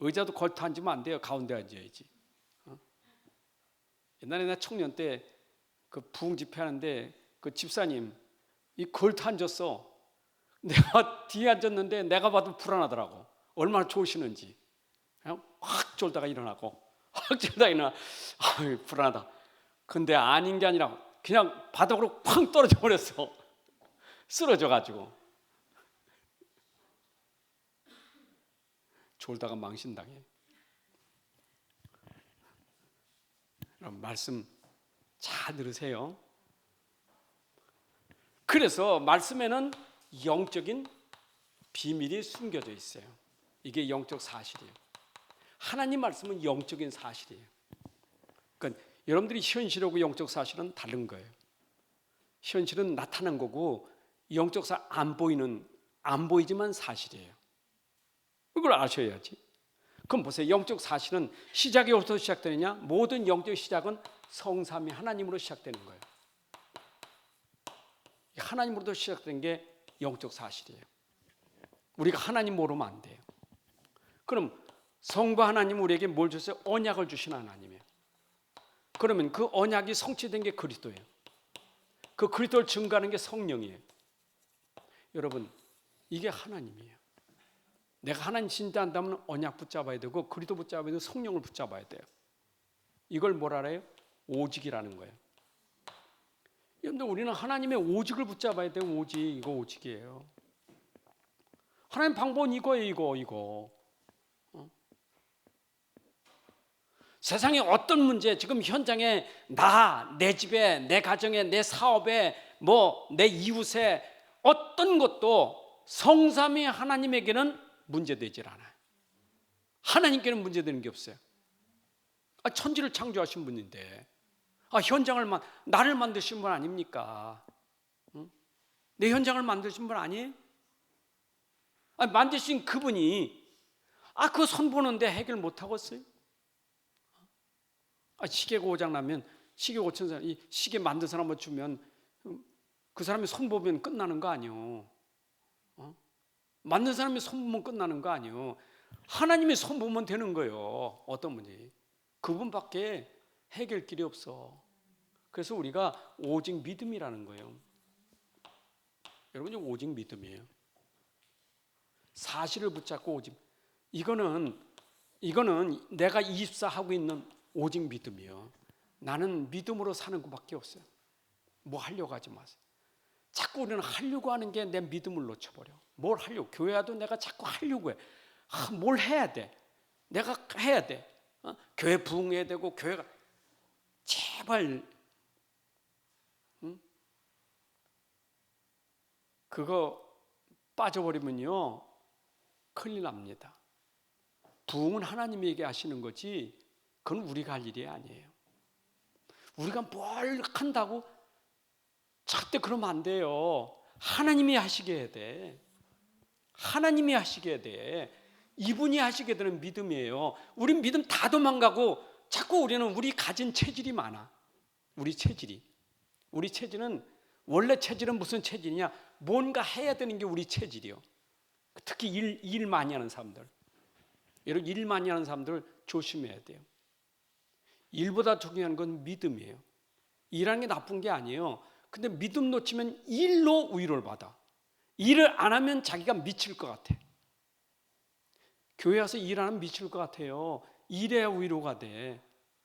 의자도 걸터 앉으면 안 돼요. 가운데 앉아야지. 옛날에 나 청년 때 그 부흥 집회하는데 그 집사님 이 걸터 앉았어. 내가 뒤에 앉았는데 내가 봐도 불안하더라고. 얼마나 좋으시는지. 그냥 확 졸다가 일어나고 확 졸다가 일어나. 불안하다. 근데 아닌 게 아니라 그냥 바닥으로 쾅 떨어져 버렸어. 쓰러져 가지고. 졸다가 망신당해. 그럼 말씀 잘 들으세요. 그래서 말씀에는 영적인 비밀이 숨겨져 있어요. 이게 영적 사실이에요. 하나님 말씀은 영적인 사실이에요. 그러니까 여러분들이 현실하고 영적 사실은 다른 거예요. 현실은 나타난 거고 영적 안 보이지만 사실이에요. 이걸 아셔야지. 그럼 보세요. 영적 사실은 시작이 어디서 시작되느냐? 모든 영적 시작은 성삼위 하나님으로 시작되는 거예요. 하나님으로부터 시작된 게 영적 사실이에요. 우리가 하나님 모르면 안 돼요. 그럼 성부 하나님 우리에게 뭘 주세요? 언약을 주신 하나님이에요. 그러면 그 언약이 성취된 게 그리스도예요. 그 그리스도를 증거하는 게 성령이에요. 여러분, 이게 하나님이에요. 내가 하나님 신뢰한다면 언약 붙잡아야 되고 그리스도 붙잡아야 되고 성령을 붙잡아야 돼요. 이걸 뭐라 해요? 오직이라는 거예요. 여러분들 우리는 하나님의 오직을 붙잡아야 돼요. 오직, 이거 오직이에요. 하나님 방법은 이거예요. 이거. 세상에 어떤 문제, 지금 현장에 내 집에, 내 가정에, 내 사업에, 내 이웃에 어떤 것도 성삼위 하나님에게는 문제되질 않아요. 하나님께는 문제되는 게 없어요. 천지를 창조하신 분인데, 현장을 나를 만드신 분 아닙니까? 내 현장을 만드신 분 아니에요? 만드신 그분이 그거 손 보는데 해결 못 하겠어요? 시계가 고장 나면 시계 고친 사람, 이 시계 만든 사람을 주면 그 사람이 손 보면 끝나는 거 아니요? 만든 사람이 손 보면 끝나는 거 아니요? 하나님이 손 보면 되는 거예요. 어떤 분이 그분밖에 해결길이 없어. 그래서 우리가 오직 믿음이라는 거예요. 여러분, 오직 믿음이에요. 사실을 붙잡고 오직. 이거는 내가 24 하고 있는 오직 믿음이에요. 나는 믿음으로 사는 것밖에 없어요. 뭐 하려고 하지 마세요. 자꾸 우리는 하려고 하는 게 내 믿음을 놓쳐버려. 뭘 하려고? 교회 와도 내가 자꾸 하려고 해. 뭘 해야 돼? 내가 해야 돼. 교회 부흥해야 되고 교회가 제발 그거 빠져버리면요 큰일 납니다. 부흥은 하나님에게 하시는 거지 그건 우리가 할 일이 아니에요. 우리가 뭘 한다고 절대 그러면 안 돼요. 하나님이 하시게 해야 돼. 하나님이 하시게 돼. 이분이 하시게 되는 믿음이에요. 우린 믿음 다 도망가고 자꾸 우리는 우리 가진 체질이 많아. 우리 체질은 원래 체질은 무슨 체질이냐? 뭔가 해야 되는 게 우리 체질이요. 특히 일 많이 하는 사람들. 여러분, 일 많이 하는 사람들 조심해야 돼요. 일보다 중요한 건 믿음이에요. 일하는 게 나쁜 게 아니에요. 근데 믿음 놓치면 일로 위로를 받아. 일을 안 하면 자기가 미칠 것 같아. 교회 와서 일 안 하면 미칠 것 같아요. 일해야 위로가 돼.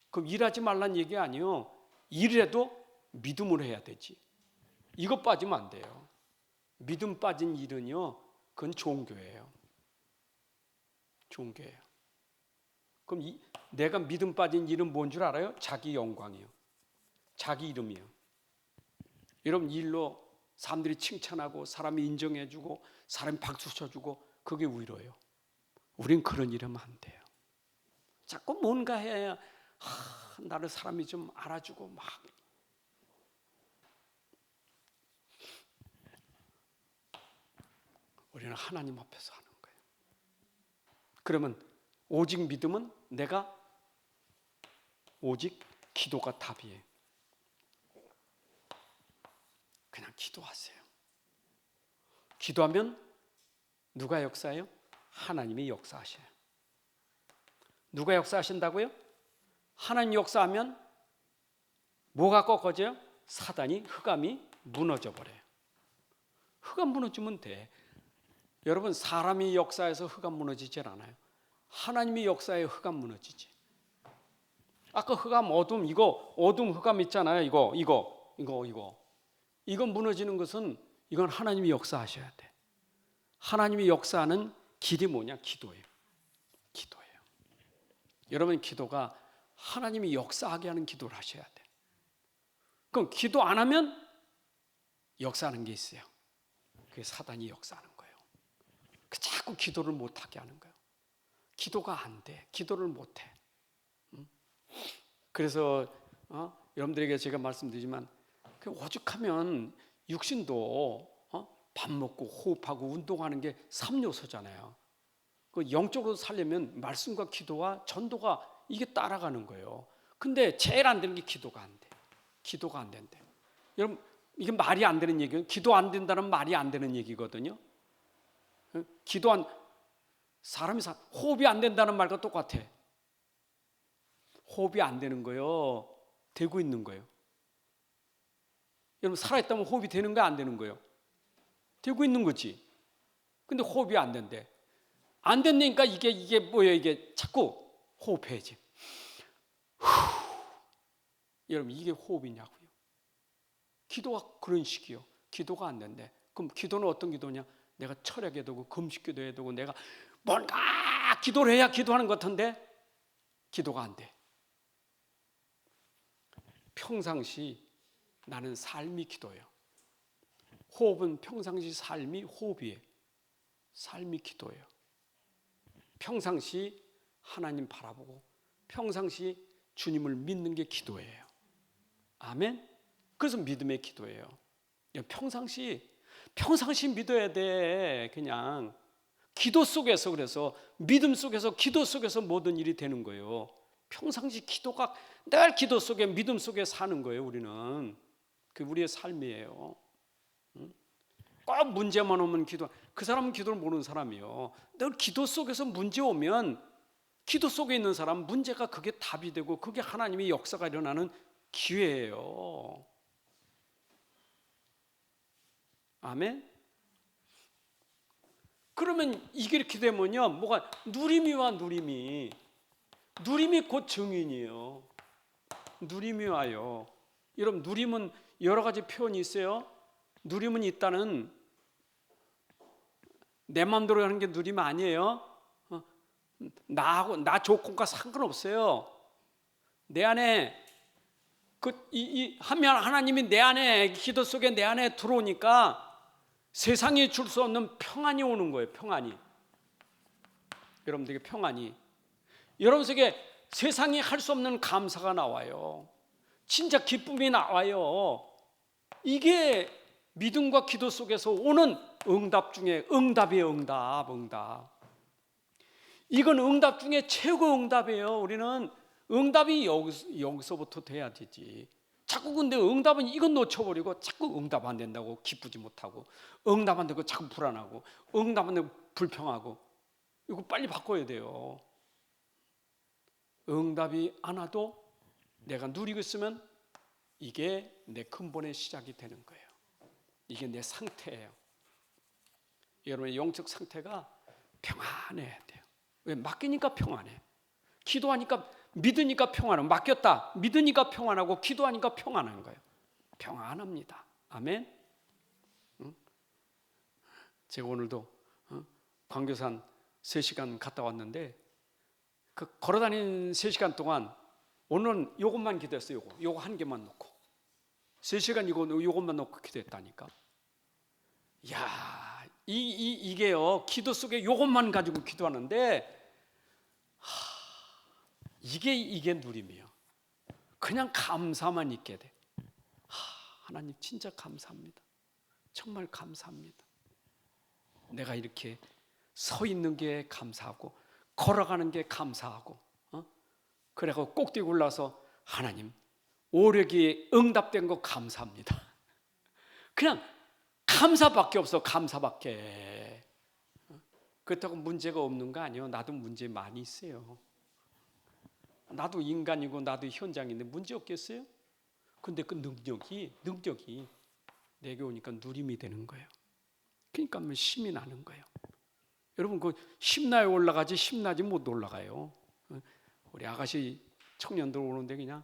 그럼 일하지 말란 얘기 아니에요. 일해도 믿음으로 해야 되지. 이거 빠지면 안 돼요. 믿음 빠진 일은요, 그건 종교예요. 종교예요. 그럼 내가 믿음 빠진 일은 뭔 줄 알아요? 자기 영광이요. 자기 이름이요. 여러분, 일로 사람들이 칭찬하고 사람이 인정해주고 사람이 박수 쳐주고 그게 위로예요. 우린 그런 일 하면 안 돼요. 자꾸 뭔가 해야 나를 사람이 좀 알아주고 막. 우리는 하나님 앞에서 하는 거예요. 그러면 오직 믿음은 내가 오직 기도가 답이에요. 그냥 기도하세요. 기도하면 누가 역사해요? 하나님이 역사하셔요. 누가 역사하신다고요? 하나님 역사하면 뭐가 꺾어져요? 사단이 흑암이 무너져 버려요. 흑암 무너지면 돼. 여러분, 사람이 역사해서 흑암 무너지질 않아요. 하나님이 역사해 흑암 무너지지. 아까 흑암 어둠, 이거 어둠 흑암 있잖아요. 이거 무너지는 것은 이건 하나님이 역사하셔야 돼. 하나님이 역사하는 길이 뭐냐? 기도예요. 기도예요. 여러분, 기도가 하나님이 역사하게 하는 기도를 하셔야 돼. 그럼 기도 안 하면 역사하는 게 있어요. 그게 사단이 역사하는 거예요. 자꾸 기도를 못하게 하는 거예요. 기도가 안 돼. 기도를 못 해. 그래서 여러분들에게 제가 말씀드리지만 오죽하면 육신도 밥 먹고 호흡하고 운동하는 게 3요소잖아요. 그 영적으로 살려면 말씀과 기도와 전도가 이게 따라가는 거예요. 근데 제일 안 되는 게 기도가 안 돼. 기도가 안 된대. 여러분, 이게 말이 안 되는 얘기예요. 기도 안 된다는 말이 안 되는 얘기거든요. 사람이 호흡이 안 된다는 말과 똑같아. 호흡이 안 되는 거예요. 되고 있는 거예요. 여러분, 살아있다면 호흡이 되는 거야, 안 되는 거예요? 되고 있는 거지. 근데 호흡이 안 된대. 안 된다니까 이게 뭐예요? 이게 자꾸 호흡해야지. 여러분, 이게 호흡이냐고요. 기도가 그런 식이요. 기도가 안 된대. 그럼 기도는 어떤 기도냐? 내가 철야게 되고 금식 기도해야 되고 내가 뭔가 기도를 해야 기도하는 것 같은데 기도가 안 돼. 평상시 나는 삶이 기도예요. 호흡은 평상시 삶이 호흡이에요. 삶이 기도예요. 평상시 하나님 바라보고 평상시 주님을 믿는 게 기도예요. 아멘. 그래서 믿음의 기도예요. 평상시 믿어야 돼. 그냥 기도 속에서, 그래서 믿음 속에서 기도 속에서 모든 일이 되는 거예요. 평상시 기도가 늘 기도 속에 믿음 속에 사는 거예요. 우리는 그 우리의 삶이에요. 꼭 문제만 오면 기도. 그 사람은 기도를 모르는 사람이에요. 늘 기도 속에서 문제 오면 기도 속에 있는 사람 문제가 그게 답이 되고 그게 하나님의 역사가 일어나는 기회예요. 아멘. 그러면 이게 이렇게 되면요, 뭐가 누림이 와. 누림이 곧 증인이에요. 누림이 와요. 여러분, 누림은 여러 가지 표현이 있어요. 누림은 일단은 내 마음대로 하는 게 누림 아니에요. 나 조건과 상관없어요. 내 안에 하면 하나님이 내 안에 기도 속에 내 안에 들어오니까 세상이 줄 수 없는 평안이 오는 거예요. 평안이. 여러분들에게 평안이. 여러분 속에 세상이 할 수 없는 감사가 나와요. 진짜 기쁨이 나와요. 이게 믿음과 기도 속에서 오는 응답 중에 응답이에요. 응답. 이건 응답 중에 최고 응답이에요. 우리는 응답이 여기서부터 돼야 되지. 자꾸 근데 응답은 이건 놓쳐버리고 자꾸 응답 안 된다고 기쁘지 못하고, 응답 안 되고 자꾸 불안하고, 응답 안 되고 불평하고. 이거 빨리 바꿔야 돼요. 응답이 안 와도 내가 누리고 있으면 이게 내 근본의 시작이 되는 거예요. 이게 내 상태예요. 여러분의 영적 상태가 평안해야 돼요. 왜? 맡기니까 평안해. 기도하니까, 믿으니까 평안하고, 맡겼다 믿으니까 평안하고, 기도하니까 평안한 거예요. 평안합니다. 아멘. 제가 오늘도 광교산 3시간 갔다 왔는데 그 걸어다닌 3시간 동안 오늘은 요것만 기도했어요. 요거 한 개만 놓고 3시간 요것만 놓고 기도했다니까. 이야, 이게요, 기도 속에 요것만 가지고 기도하는데 이게 누림이에요. 그냥 감사만 있게 돼. 하나님 진짜 감사합니다. 정말 감사합니다. 내가 이렇게 서 있는 게 감사하고 걸어가는 게 감사하고, 그래서 꼭대기 올라서 하나님 오력이 응답된 거 감사합니다. 그냥 감사밖에 없어. 감사밖에. 그렇다고 문제가 없는 거 아니에요. 나도 문제 많이 있어요. 나도 인간이고 나도 현장인데 문제 없겠어요? 근데 그 능력이 내게 오니까 누림이 되는 거예요. 그러니까 힘이 나는 거예요. 여러분, 그 힘나야 올라가지 힘나지 못 올라가요. 우리 아가씨 청년들 오는데 그냥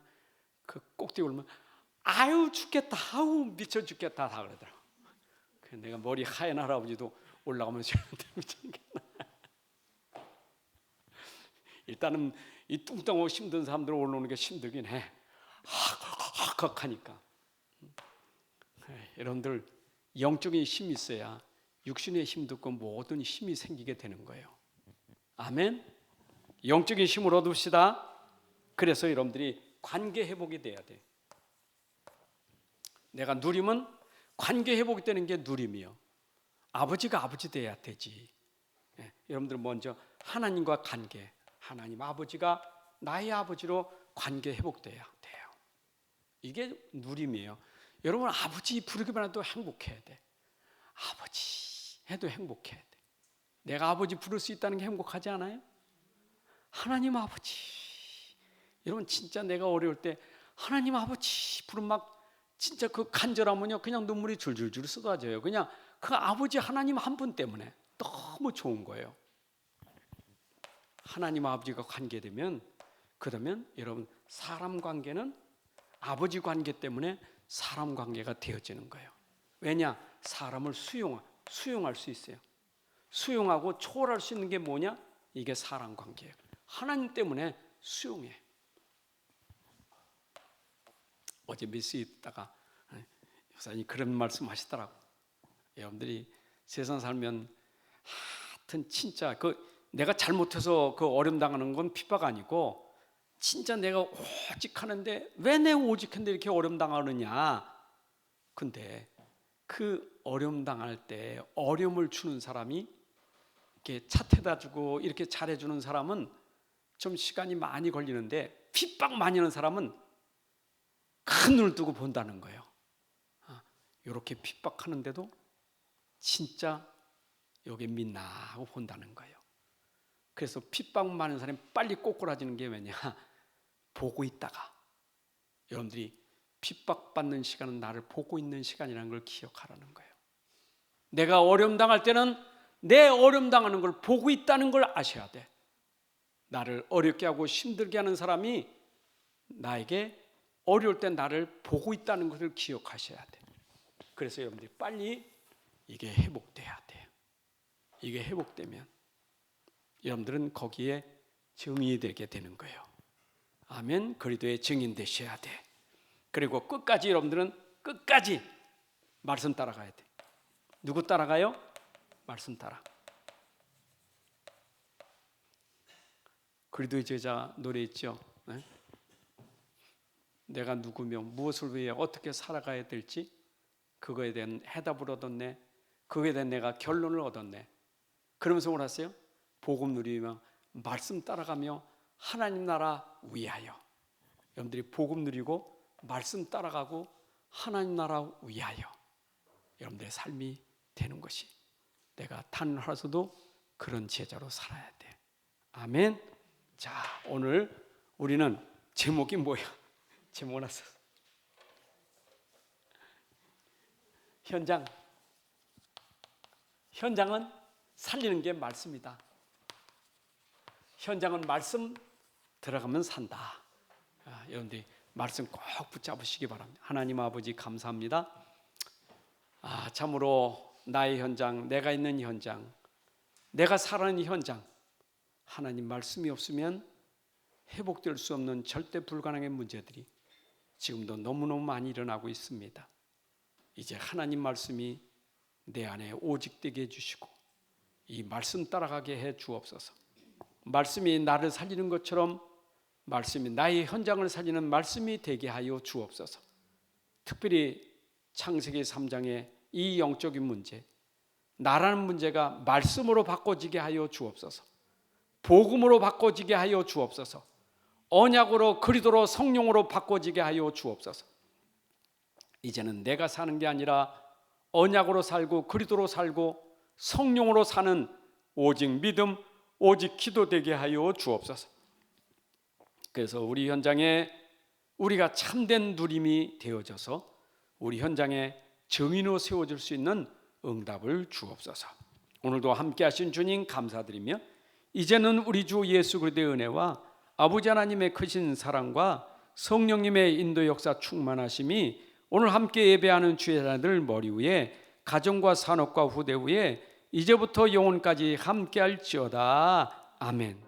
그 꼭대기 올면 아유 죽겠다, 아우 미쳐 죽겠다 다 그러더라고. 내가 머리 하얀 할아버지도 올라가면서 미치겠나. 일단은 이 뚱뚱하고 힘든 사람들 올라오는 게 힘들긴 해. 하니까. 여러분들 영적인 힘이 있어야 육신의 힘도 없고 모든 힘이 생기게 되는 거예요. 아멘. 영적인 힘을 얻읍시다. 그래서 여러분들이 관계 회복이 돼야 돼. 내가 누리면 관계 회복이 되는 게 누림이요. 아버지가 아버지 돼야 되지. 예, 여러분들 먼저 하나님과 관계, 하나님 아버지가 나의 아버지로 관계 회복돼야 돼요. 이게 누림이에요. 여러분 아버지 부르기만 해도 행복해야 돼. 아버지 해도 행복해야 돼. 내가 아버지 부를 수 있다는 게 행복하지 않아요? 하나님 아버지. 여러분 진짜 내가 어려울 때 하나님 아버지 부르면 막 진짜 그 간절하면요 그냥 눈물이 줄줄줄 쏟아져요. 그냥 그 아버지 하나님 한 분 때문에 너무 좋은 거예요. 하나님 아버지가 관계되면 그러면 여러분 사람 관계는 아버지 관계 때문에 사람 관계가 되어지는 거예요. 왜냐? 사람을 수용할 수 있어요. 수용하고 초월할 수 있는 게 뭐냐? 이게 사람 관계예요. 하나님 때문에 수용해. 어제 미스 있다가 목사님 그런 말씀 하시더라고. 여러분들이 세상 살면 하여튼 진짜 내가 잘못해서 어려움 당하는 건 핍박 아니고 진짜 내가 오직 하는데 왜 내 오직한데 이렇게 어려움 당하느냐. 근데 그 어려움 당할 때 어려움을 주는 사람이 이렇게 찻에다 주고 이렇게 잘해주는 사람은 좀 시간이 많이 걸리는데 핍박 많이 하는 사람은 큰 눈을 뜨고 본다는 거예요. 이렇게 핍박하는데도 진짜 여기 믿나 하고 본다는 거예요. 그래서 핍박 많은 사람이 빨리 꼬꾸라지는 게 왜냐? 보고 있다가 여러분들이 핍박받는 시간은 나를 보고 있는 시간이라는 걸 기억하라는 거예요. 내가 어려움 당할 때는 내 어려움 당하는 걸 보고 있다는 걸 아셔야 돼. 나를 어렵게 하고 힘들게 하는 사람이 나에게 어려울 때 나를 보고 있다는 것을 기억하셔야 돼. 그래서 여러분들이 빨리 이게 회복돼야 돼요. 이게 회복되면 여러분들은 거기에 증인이 되게 되는 거예요. 아멘. 그리스도의 증인 되셔야 돼. 그리고 끝까지 여러분들은 끝까지 말씀 따라가야 돼. 누구 따라가요? 말씀 따라. 그리스도의 제자 노래 있죠. 네? 내가 누구며 무엇을 위해 어떻게 살아가야 될지 그거에 대한 해답을 얻었네. 그거에 대한 내가 결론을 얻었네. 그러면서 뭘 하세요? 복음 누리며 말씀 따라가며 하나님 나라 위하여. 여러분들이 복음 누리고 말씀 따라가고 하나님 나라 위하여 여러분들의 삶이 되는 것이 내가 단 하나서도 그런 제자로 살아야 돼. 아멘. 자, 오늘 우리는 제목이 뭐야? 제목 났어. 현장은 살리는 게 말씀이다. 현장은 말씀 들어가면 산다. 여러분들이 말씀 꼭 붙잡으시기 바랍니다. 하나님 아버지 감사합니다. 참으로 나의 현장, 내가 있는 현장, 내가 살아가는 현장, 하나님 말씀이 없으면 회복될 수 없는 절대 불가능한 문제들이 지금도 너무너무 많이 일어나고 있습니다. 이제 하나님 말씀이 내 안에 오직되게 해주시고 이 말씀 따라가게 해 주옵소서. 말씀이 나를 살리는 것처럼 말씀이 나의 현장을 살리는 말씀이 되게 하여 주옵소서. 특별히 창세기 3장의 이 영적인 문제, 나라는 문제가 말씀으로 바꿔지게 하여 주옵소서. 복음으로 바꿔지게 하여 주옵소서. 언약으로 그리스도로 성령으로 바꿔지게 하여 주옵소서. 이제는 내가 사는 게 아니라 언약으로 살고 그리스도로 살고 성령으로 사는 오직 믿음, 오직 기도되게 하여 주옵소서. 그래서 우리 현장에 우리가 참된 누림이 되어져서 우리 현장에 증인으로 세워질 수 있는 응답을 주옵소서. 오늘도 함께 하신 주님 감사드리며 이제는 우리 주 예수 그리스도의 은혜와 아버지 하나님의 크신 사랑과 성령님의 인도 역사 충만하심이 오늘 함께 예배하는 주의 자들 머리 위에 가정과 산업과 후대 위에 이제부터 영혼까지 함께할지어다. 아멘.